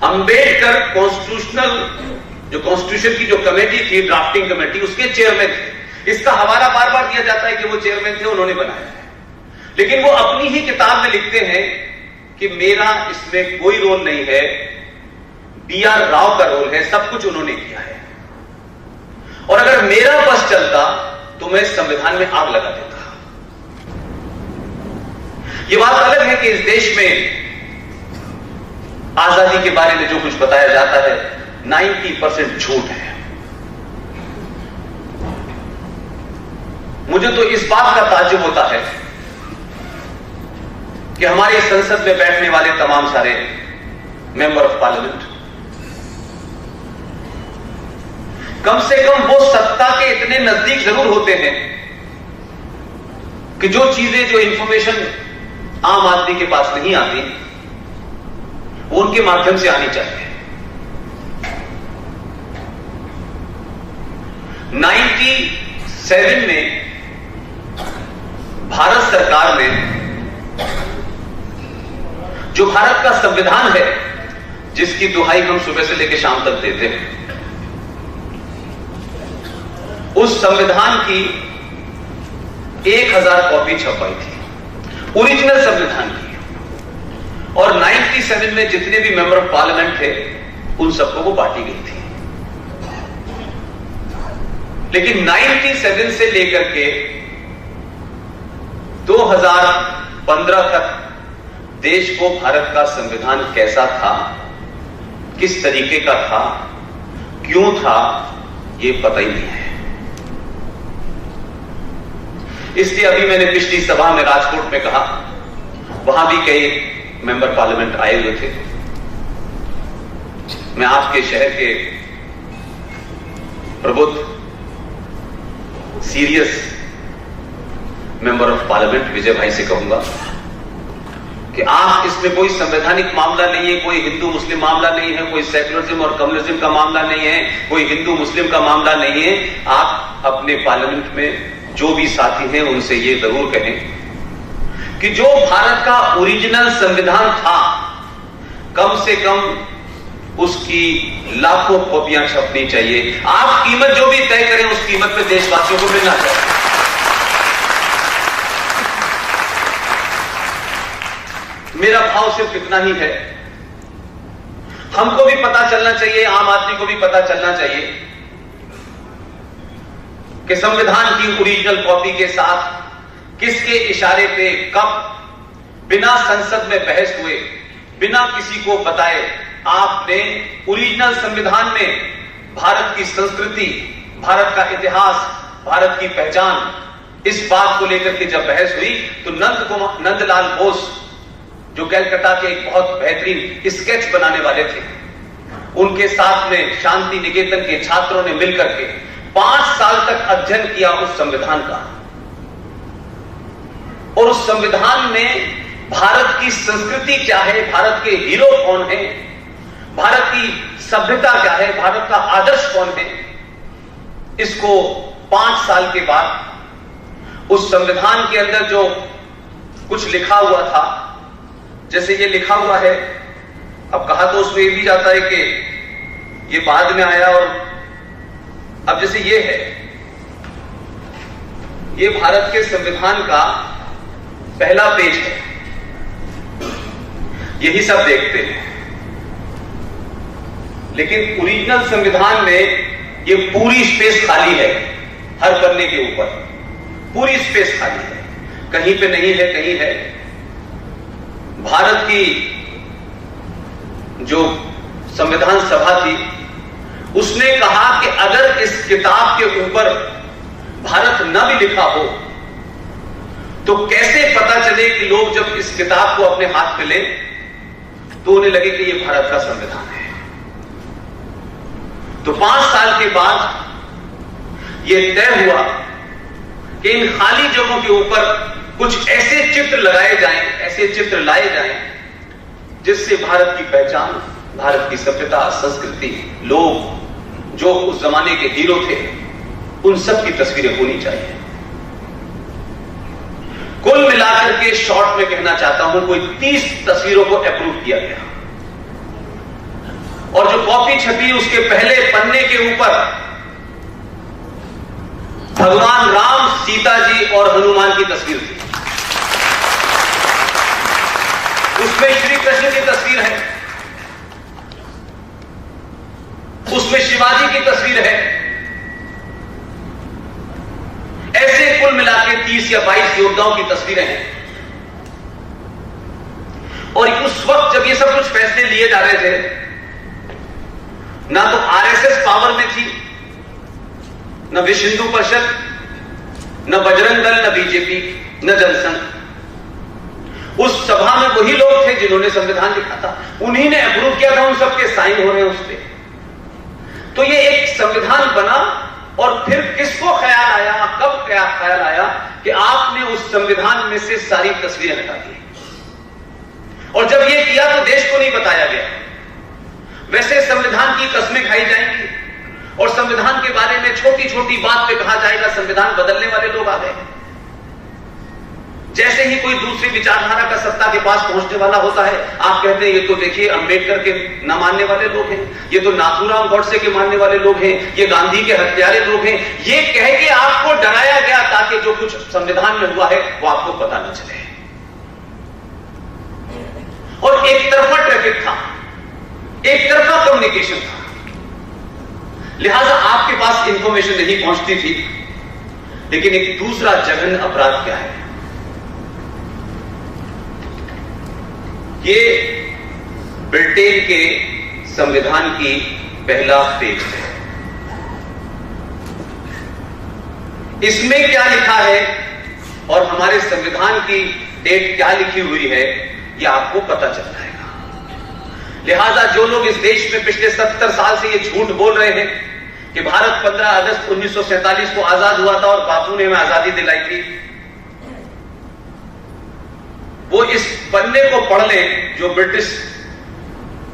Ambedkar constitution की जो committee थी, ड्राफ्टिंग कमेटी, उसके चेयरमैन थे। इसका हवाला बार बार दिया जाता है कि वो चेयरमैन थे, उन्होंने बनाया है, लेकिन वो अपनी ही किताब में लिखते हैं कि मेरा इसमें कोई रोल नहीं है, BR राव का रोल है, सब कुछ उन्होंने किया है, और अगर मेरा बस चलता तो मैं संविधान में आग लगा देता। यह बात अलग है कि इस देश में आजादी के बारे में जो कुछ बताया जाता है 90% झूठ है। मुझे तो इस बात का ताज्जुब होता है कि हमारे संसद में बैठने वाले तमाम सारे मेंबर ऑफ पार्लियामेंट कम से कम वो सत्ता के इतने नजदीक जरूर होते हैं कि जो चीजें, जो इंफॉर्मेशन आम आदमी के पास नहीं आती, वो उनके माध्यम से आनी चाहिए। 97 में भारत सरकार ने जो भारत का संविधान है, जिसकी दुहाई हम सुबह से लेकर शाम तक देते हैं, उस संविधान की 1000 कॉपी छपवाई थी, ओरिजिनल संविधान की, और 97 में जितने भी मेंबर ऑफ पार्लियामेंट थे उन सबको वो बांटी गई थी। लेकिन 97 से लेकर के 2015 तक देश को भारत का संविधान कैसा था, किस तरीके का था, क्यों था, ये पता ही नहीं है। इसलिए अभी मैंने पिछली सभा में राजकोट में कहा, वहां भी कई मेंबर पार्लियामेंट आए हुए थे। मैं आपके शहर के प्रबुद्ध सीरियस मेंबर ऑफ पार्लियामेंट विजय भाई से कहूंगा कि आप, इसमें कोई संवैधानिक मामला नहीं है, कोई हिंदू मुस्लिम मामला नहीं है, कोई सेकुलरिज्म और कम्युनिज्म का मामला नहीं है, कोई हिंदू मुस्लिम का मामला नहीं है। आप अपने पार्लियामेंट में जो भी साथी हैं उनसे ये जरूर कहें कि जो भारत का ओरिजिनल संविधान था, कम से कम उसकी लाखों कॉपियां छपनी चाहिए। आप कीमत जो भी तय करें, उस कीमत पे देशवासियों को मिलना चाहिए। मेरा भाव सिर्फ इतना ही है, हमको भी पता चलना चाहिए, आम आदमी को भी पता चलना चाहिए कि संविधान की ओरिजिनल कॉपी के साथ किसके इशारे पे, कब, बिना संसद में बहस हुए, बिना किसी को बताए, आपने ओरिजिनल संविधान में भारत की संस्कृति, भारत का इतिहास, भारत की पहचान, इस बात को लेकर के जब बहस हुई तो नंदलाल बोस, जो कलकत्ता के एक बहुत बेहतरीन स्केच बनाने वाले थे, उनके साथ में शांति निकेतन के छात्रों ने मिलकर के 5 साल तक अध्ययन किया उस संविधान का, और उस संविधान में भारत की संस्कृति क्या है, भारत के हीरो कौन है, भारत की सभ्यता क्या है, भारत का आदर्श कौन है, इसको 5 साल के बाद उस संविधान के अंदर जो कुछ लिखा हुआ था, जैसे ये लिखा हुआ है, अब कहा तो उसमें ये भी जाता है कि ये बाद में आया, और अब जैसे ये है, ये भारत के संविधान का पहला पेज है, यही सब देखते हैं, लेकिन ओरिजिनल संविधान में ये पूरी स्पेस खाली है, हर पन्ने के ऊपर पूरी स्पेस खाली है, कहीं पे नहीं है, कहीं है। भारत की जो संविधान सभा थी, उसने कहा कि अगर इस किताब के ऊपर भारत न भी लिखा हो तो कैसे पता चले कि लोग जब इस किताब को अपने हाथ में लें तो उन्हें लगे कि यह भारत का संविधान है। तो 5 साल के बाद यह तय हुआ कि इन खाली जगहों के ऊपर कुछ ऐसे चित्र लगाए जाएं, ऐसे चित्र लाए जाएं जिससे भारत की पहचान, भारत की सभ्यता, संस्कृति, लोग जो उस जमाने के हीरो थे, उन सब की तस्वीरें होनी चाहिए। कुल मिलाकर के शॉर्ट में कहना चाहता हूं, कोई 30 तस्वीरों को अप्रूव किया गया। और जो कॉपी छपी उसके पहले पन्ने के ऊपर भगवान राम, सीता जी और हनुमान की तस्वीर थी। उसमें श्री कृष्ण की तस्वीर है, उसमें शिवाजी की तस्वीर है। ऐसे कुल मिलाकर 30 या 22 योद्धाओं की तस्वीरें हैं। और उस वक्त जब ये सब कुछ फैसले लिए जा रहे थे, ना तो आरएसएस पावर में थी, न विश्व हिंदू परिषद, न बजरंग दल, न बीजेपी, न जनसंघ। उस सभा में वही लोग थे जिन्होंने संविधान लिखा था, उन्हीं ने अप्रूव किया था, उन सबके साइन हो रहे हैं उस पर। तो ये एक संविधान बना और फिर किसको ख्याल आया, कब क्या ख्याल आया कि आपने उस संविधान में से सारी तस्वीरें हटा दी। और जब ये किया तो देश को नहीं बताया गया। वैसे संविधान की कस्में खाई जाएंगी और संविधान के बारे में छोटी छोटी बात पे कहा जाएगा संविधान बदलने वाले लोग आ गए। जैसे ही कोई दूसरी विचारधारा का सत्ता के पास पहुंचने वाला होता है, आप कहते हैं ये तो देखिए अंबेडकर के न मानने वाले लोग हैं, ये तो नाथूराम गॉडसे के मानने वाले लोग हैं, ये गांधी के हत्यारे लोग हैं। ये कह के आपको डराया गया ताकि जो कुछ संविधान में हुआ है वो आपको पता न चले। और एक तरफा ट्रैफिक था, एक तरफा कम्युनिकेशन था, लिहाजा आपके पास इंफॉर्मेशन नहीं पहुंचती थी। लेकिन एक दूसरा जघन्य अपराध क्या है, ये ब्रिटेन के संविधान की पहला पेज है। इसमें क्या लिखा है और हमारे संविधान की डेट क्या लिखी हुई है, यह आपको पता चल जाएगा। लिहाजा जो लोग इस देश में पिछले 70 साल से ये झूठ बोल रहे हैं कि भारत 15 अगस्त 1947 को आजाद हुआ था और बापू ने हमें आजादी दिलाई थी, वो इस पन्ने को पढ़ लें जो ब्रिटिश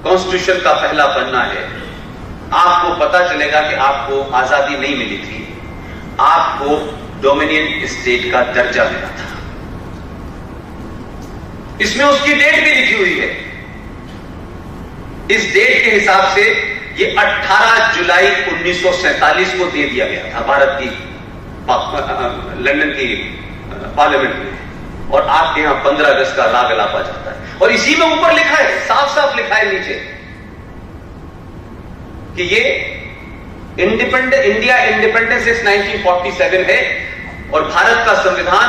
कॉन्स्टिट्यूशन का पहला पन्ना है। आपको पता चलेगा कि आपको आजादी नहीं मिली थी, आपको डोमिनियन स्टेट का दर्जा मिला था। इसमें उसकी डेट भी लिखी हुई है। इस डेट के हिसाब से ये 18 जुलाई 1947 को दे दिया गया था भारत की लंदन की पार्लियामेंट में, और आपके यहां 15 अगस्त का राग अलापा जाता है। और इसी में ऊपर लिखा है, साफ साफ लिखा है नीचे कि ये इंडिया इंडिपेंडेंस इस 1947 है और भारत का संविधान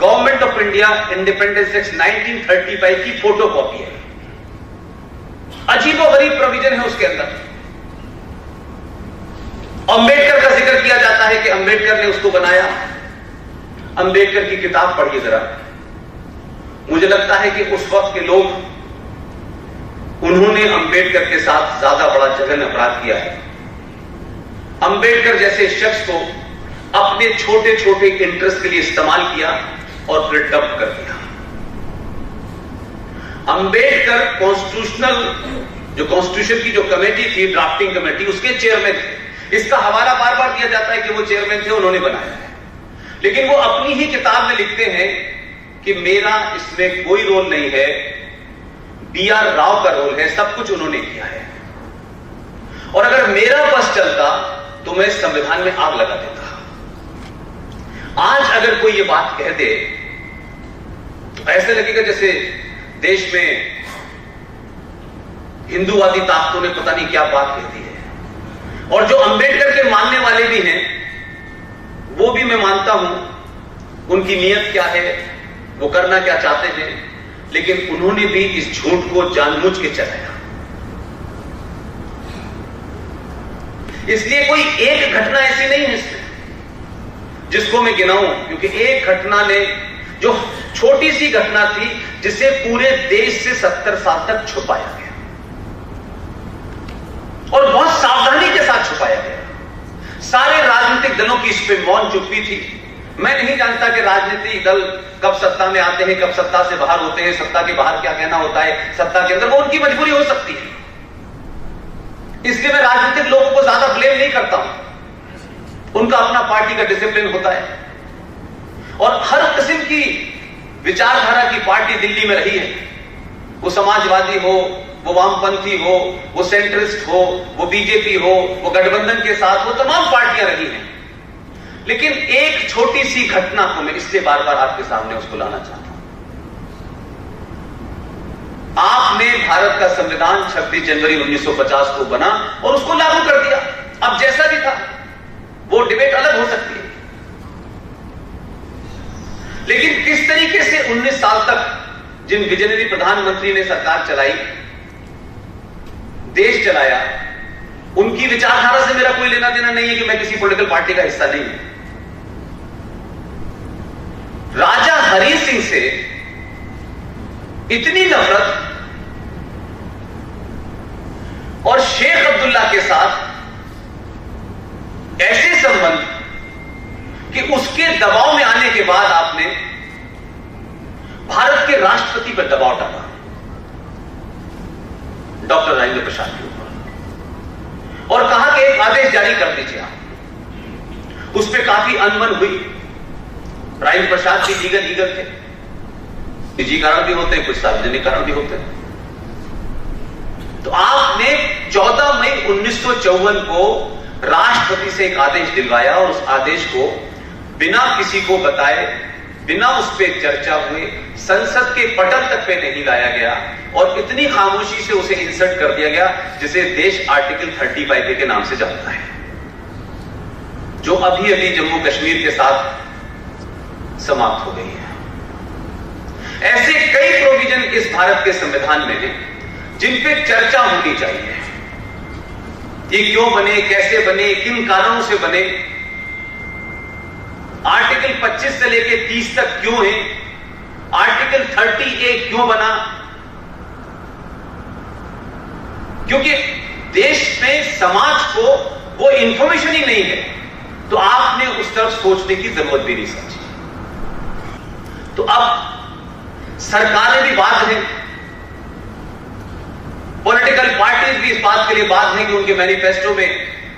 government of India independence act 1935 की फोटो कॉपी है। अजीबोगरीब प्रोविजन है उसके अंदर। अंबेडकर का जिक्र किया जाता है कि अंबेडकर ने उसको बनाया। अंबेडकर की किताब पढ़िए जरा। मुझे लगता है कि उस वक्त के लोग, उन्होंने अंबेडकर के साथ ज्यादा बड़ा जघन्य अपराध किया है। अंबेडकर जैसे शख्स को अपने छोटे छोटे इंटरेस्ट के लिए इस्तेमाल किया और फिर डंप कर दिया। अंबेडकर जो कॉन्स्टिट्यूशन की जो कमेटी थी, ड्राफ्टिंग कमेटी, उसके चेयरमैन थे। इसका हवाला बार बार दिया जाता है कि वो चेयरमैन थे, उन्होंने बनाया है। लेकिन वो अपनी ही किताब में लिखते हैं कि मेरा इसमें कोई रोल नहीं है, BR राव का रोल है, सब कुछ उन्होंने किया है। और अगर मेरा बस चलता तो मैं इस संविधान में आग लगा देता। आज अगर कोई ये बात कह दे तो ऐसे लगेगा जैसे देश में हिंदूवादी ताकतों ने पता नहीं क्या बात कह दी है। और जो अंबेडकर के मानने वाले भी हैं, वो भी मैं मानता हूं उनकी नीयत क्या है, वो करना क्या चाहते हैं, लेकिन उन्होंने भी इस झूठ को जानबूझ के चलाया। इसलिए कोई एक घटना ऐसी नहीं है इसमें जिसको मैं गिनाऊं, क्योंकि एक घटना ने, जो छोटी सी घटना थी, जिसे पूरे देश से 70 साल तक छुपाया गया और बहुत सावधानी के साथ छुपाया गया। सारे राजनीतिक दलों की इस पे मौन चुप्पी थी। मैं नहीं जानता कि राजनीतिक दल कब सत्ता में आते हैं, कब सत्ता से बाहर होते हैं, सत्ता के बाहर क्या कहना होता है, सत्ता के अंदर, वो उनकी मजबूरी हो सकती है। इसलिए मैं राजनीतिक लोगों को ज्यादा ब्लेम नहीं करता हूं, उनका अपना पार्टी का डिसिप्लिन होता है। और हर किस्म की विचारधारा की पार्टी दिल्ली में रही है, वो समाजवादी हो, वो वामपंथी हो, वो सेंट्रिस्ट हो, वो बीजेपी हो, वो गठबंधन के साथ, वो तमाम पार्टियां रही हैं। लेकिन एक छोटी सी घटना को मैं इसलिए बार बार आपके सामने उसको लाना चाहता हूं। आपने भारत का संविधान 26 जनवरी 1950 को बना और उसको लागू कर दिया। अब जैसा भी था, वो डिबेट अलग हो सकती है, लेकिन किस तरीके से 19 साल तक जिन विजनरी प्रधानमंत्री ने सरकार चलाई, देश चलाया, उनकी विचारधारा से मेरा कोई लेना देना नहीं है कि मैं किसी पॉलिटिकल पार्टी का हिस्सा नहीं हूं। राजा हरि सिंह से इतनी नफरत और शेख अब्दुल्ला के साथ ऐसे संबंध कि उसके दबाव में आने के बाद आपने भारत के राष्ट्रपति पर दबाव डाला, डॉक्टर राजेंद्र प्रसाद के ऊपर, और कहा कि एक आदेश जारी कर दीजिए आप। उस पर काफी अनबन हुई। राजेंद्र प्रसाद भी लीगल थे, निजी कारण भी होते हैं, कुछ सार्वजनिक कारण भी होते हैं। तो आपने 14 मई 1954 को राष्ट्रपति से एक आदेश दिलवाया और उस आदेश को बिना किसी को बताए, बिना उस पर चर्चा हुए, संसद के पटल तक पे नहीं लाया गया और इतनी खामोशी से उसे इंसर्ट कर दिया गया जिसे देश आर्टिकल 35 के नाम से जानता है, जो अभी अभी जम्मू कश्मीर के साथ समाप्त हो गई है। ऐसे कई प्रोविजन इस भारत के संविधान में हैं जिन पे चर्चा होनी चाहिए। ये क्यों बने, कैसे बने, किन कारणों से बने, आर्टिकल 25 से लेके 30 तक क्यों है, आर्टिकल 30A क्यों बना, क्योंकि देश में समाज को वो इंफॉर्मेशन ही नहीं है, तो आपने उस तरफ सोचने की जरूरत भी नहीं समझी। तो अब सरकारें भी बात है, पॉलिटिकल पार्टीज भी इस बात के लिए बात है कि उनके मैनिफेस्टो में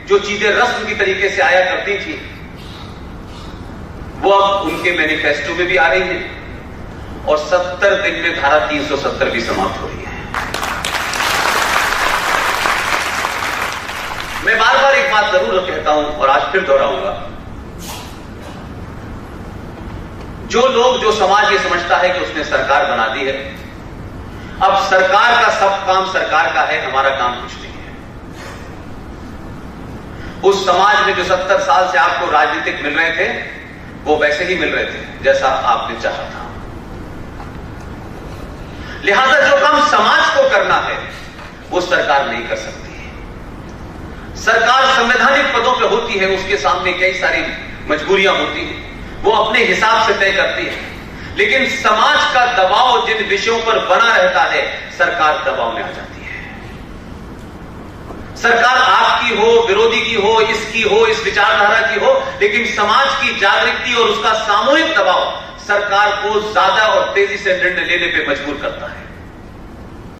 जो चीजें रस्म की तरीके से आया करती थी, वो अब उनके मैनिफेस्टो में भी आ रही है और 70 दिन में धारा 370 भी समाप्त हो रही है। मैं बार बार एक बात जरूर कहता हूं और आज फिर दोहराऊंगा, जो लोग, जो समाज ये समझता है कि उसने सरकार बना दी है, अब सरकार का सब काम सरकार का है, हमारा काम कुछ नहीं है। उस समाज में जो 70 साल से आपको राजनीतिक मिल रहे थे, वो वैसे ही मिल रहे थे जैसा आपने चाहा था। लिहाजा जो काम समाज को करना है वो सरकार नहीं कर सकती है। सरकार संवैधानिक पदों पे होती है, उसके सामने कई सारी मजबूरियां होती हैं, वो अपने हिसाब से तय करती है, लेकिन समाज का दबाव जिन विषयों पर बना रहता है, सरकार दबाव में आ जाती है। सरकार आपकी हो, विरोधी की हो, इसकी हो, इस विचारधारा की हो, लेकिन समाज की जागृति और उसका सामूहिक दबाव सरकार को ज्यादा और तेजी से निर्णय लेने पे मजबूर करता है।